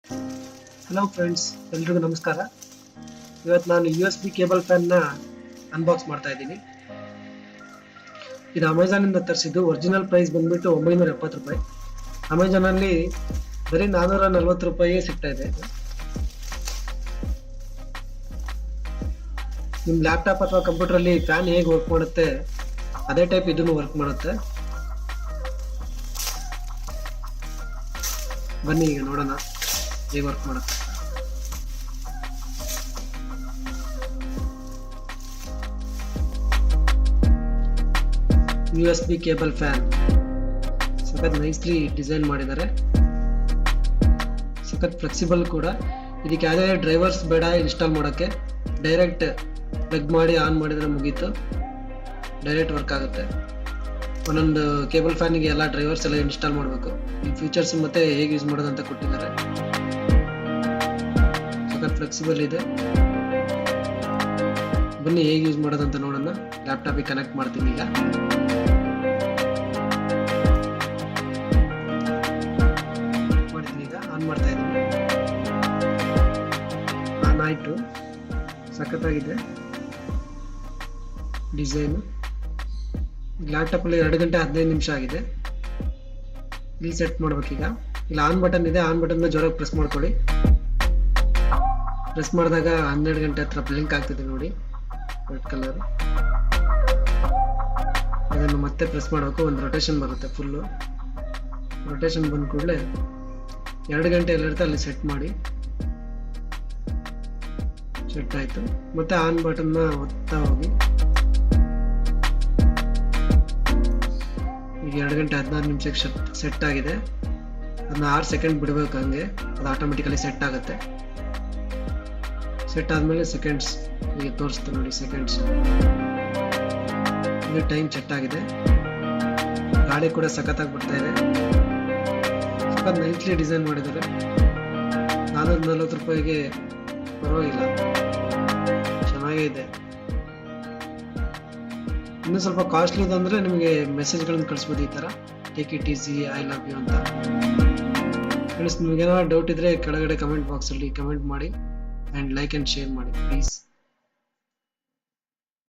Hello friends, ಎಲ್ರಿಗೂ ನಮಸ್ಕಾರ. ಇವತ್ತು ನಾನು USB ಕೇಬಲ್ ಫ್ಯಾನ್ನ ಅನ್ಬಾಕ್ಸ್ ಮಾಡ್ತಾ ಇದ್ದೀನಿ. ಇದು ಅಮೆಝಾನಿಂದ ತರಿಸಿದ್ದು. ಒರಿಜಿನಲ್ ಪ್ರೈಸ್ ಬಂದ್ಬಿಟ್ಟು 970 ರೂಪಾಯಿ. ಅಮೆಝಾನಲ್ಲಿ ಬರೀ 440 ರೂಪಾಯಿ ಸಿಗ್ತಾ ಇದೆ. ನಿಮ್ಮ ಲ್ಯಾಪ್ಟಾಪ್ ಅಥವಾ ಕಂಪ್ಯೂಟರಲ್ಲಿ ಫ್ಯಾನ್ ಹೇಗೆ ವರ್ಕ್ ಮಾಡುತ್ತೆ ಅದೇ ಟೈಪ್ ಇದನ್ನು ವರ್ಕ್ ಮಾಡುತ್ತೆ. ಬನ್ನಿ ಈಗ ನೋಡೋಣ ಹೇಗೆ ವರ್ಕ್ ಮಾಡುತ್ತೆ. USB ಕೇಬಲ್ ಫ್ಯಾನ್ ಸಖತ್ ನೈಸ್ಲಿ ಡಿಸೈನ್ ಮಾಡಿದ್ದಾರೆ. ಸಖತ್ ಫ್ಲೆಕ್ಸಿಬಲ್ ಕೂಡ. ಇದಕ್ಕೆ ಯಾವುದೇ ಡ್ರೈವರ್ಸ್ ಬೇಡ ಇನ್ಸ್ಟಾಲ್ ಮಾಡೋಕ್ಕೆ. ಡೈರೆಕ್ಟ್ ಪ್ಲಗ್ ಮಾಡಿ ಆನ್ ಮಾಡಿದರೆ ಮುಗೀತು, ಡೈರೆಕ್ಟ್ ವರ್ಕ್ ಆಗುತ್ತೆ. ಒಂದೊಂದು ಕೇಬಲ್ ಫ್ಯಾನಿಗೆ ಎಲ್ಲ ಡ್ರೈವರ್ಸ್ ಎಲ್ಲ ಇನ್ಸ್ಟಾಲ್ ಮಾಡಬೇಕು. ಈ ಫೀಚರ್ಸ್ ಮತ್ತೆ ಹೇಗೆ ಯೂಸ್ ಮಾಡೋದು ಅಂತ ಕೊಟ್ಟಿದ್ದಾರೆ. ಸಖತ್ ಫ್ಲೆಕ್ಸಿಬಲ್ ಇದೆ. ಬನ್ನಿ ಹೇಗೆ ಯೂಸ್ ಮಾಡೋದಂತ ನೋಡೋಣ. ಲ್ಯಾಪ್ಟಾಪಿಗೆ ಕನೆಕ್ಟ್ ಮಾಡ್ತೀನಿ. ಈಗ ಆನ್ ಮಾಡ್ತಾ ಇದ್ದೀನಿ. ಆನ್ ಆಯಿತು. ಸಖತ್ತಾಗಿದೆ ಡಿಸೈನು. ಲ್ಯಾಪ್ಟಾಪಲ್ಲಿ 2 ಗಂಟೆ 15 ನಿಮಿಷ ಆಗಿದೆ. ಇಲ್ಲಿ ಸೆಟ್ ಮಾಡ್ಬೇಕೀಗ. ಇಲ್ಲಿ ಆನ್ ಬಟನ್ ಇದೆ. ಆನ್ ಬಟನ್ ಜೋರಾಗಿ ಪ್ರೆಸ್ ಮಾಡ್ಕೊಳ್ಳಿ. ಪ್ರೆಸ್ ಮಾಡಿದಾಗ 12 ಗಂಟೆ ಹತ್ರ ಬ್ಲಿಂಕ್ ಆಗ್ತಿದೆ ನೋಡಿ, ರೆಡ್ ಕಲರ್. ಅದನ್ನು ಮತ್ತೆ ಪ್ರೆಸ್ ಮಾಡಬೇಕು. ಒಂದು ರೊಟೇಷನ್ ಬರುತ್ತೆ. ಫುಲ್ಲು ರೊಟೇಷನ್ ಬಂದ ಕೂಡಲೇ 2 ಗಂಟೆ ಎಲ್ಲಿರುತ್ತೆ ಅಲ್ಲಿ ಸೆಟ್ ಮಾಡಿ. ಸೆಟ್ ಆಯಿತು. ಮತ್ತೆ ಆನ್ ಬಟನ್ನ ಒತ್ತಾ ಹೋಗಿ. ಈಗ 2 ಗಂಟೆ 16 ನಿಮಿಷಕ್ಕೆ ಸೆಟ್ ಆಗಿದೆ. ಅದನ್ನ 6 ಸೆಕೆಂಡ್ ಬಿಡಬೇಕು, ಹಂಗೆ ಅದು ಆಟೋಮೆಟಿಕಲಿ ಸೆಟ್ ಆಗುತ್ತೆ. ಸೆಟ್ ಆದಮೇಲೆ ಸೆಕೆಂಡ್ಸ್ ಈಗ ತೋರಿಸ್ತು ನೋಡಿ, ಸೆಕೆಂಡ್ಸ್. ಈಗ ಟೈಮ್ ಸೆಟ್ ಆಗಿದೆ. ಗಾಳಿ ಕೂಡ ಸಖತ್ತಾಗಿ ಬಿಡ್ತಾ ಇದೆ. ಸಖತ್ ನೈಸ್ಲಿ ಡಿಸೈನ್ ಮಾಡಿದ್ದಾರೆ. 440 ರೂಪಾಯಿಗೆ ಪರವಾಗಿಲ್ಲ, ಚೆನ್ನಾಗೇ ಇದೆ. ಇನ್ನೂ ಸ್ವಲ್ಪ ಕಾಸ್ಟ್ಲಿ ಇದಂದರೆ ನಿಮಗೆ ಮೆಸೇಜ್ಗಳನ್ನು ಕಳಿಸ್ಬೋದು ಈ ಥರ, take it easy, I love you ಅಂತ. ಫ್ರೆಂಡ್ಸ್, ನಿಮಗೇನಾದ್ರು ಡೌಟ್ ಇದ್ದರೆ ಕೆಳಗಡೆ ಕಮೆಂಟ್ ಬಾಕ್ಸಲ್ಲಿ ಕಮೆಂಟ್ ಮಾಡಿ ಆ್ಯಂಡ್ ಲೈಕ್ ಆ್ಯಂಡ್ ಶೇರ್ ಮಾಡಿ ಪ್ಲೀಸ್.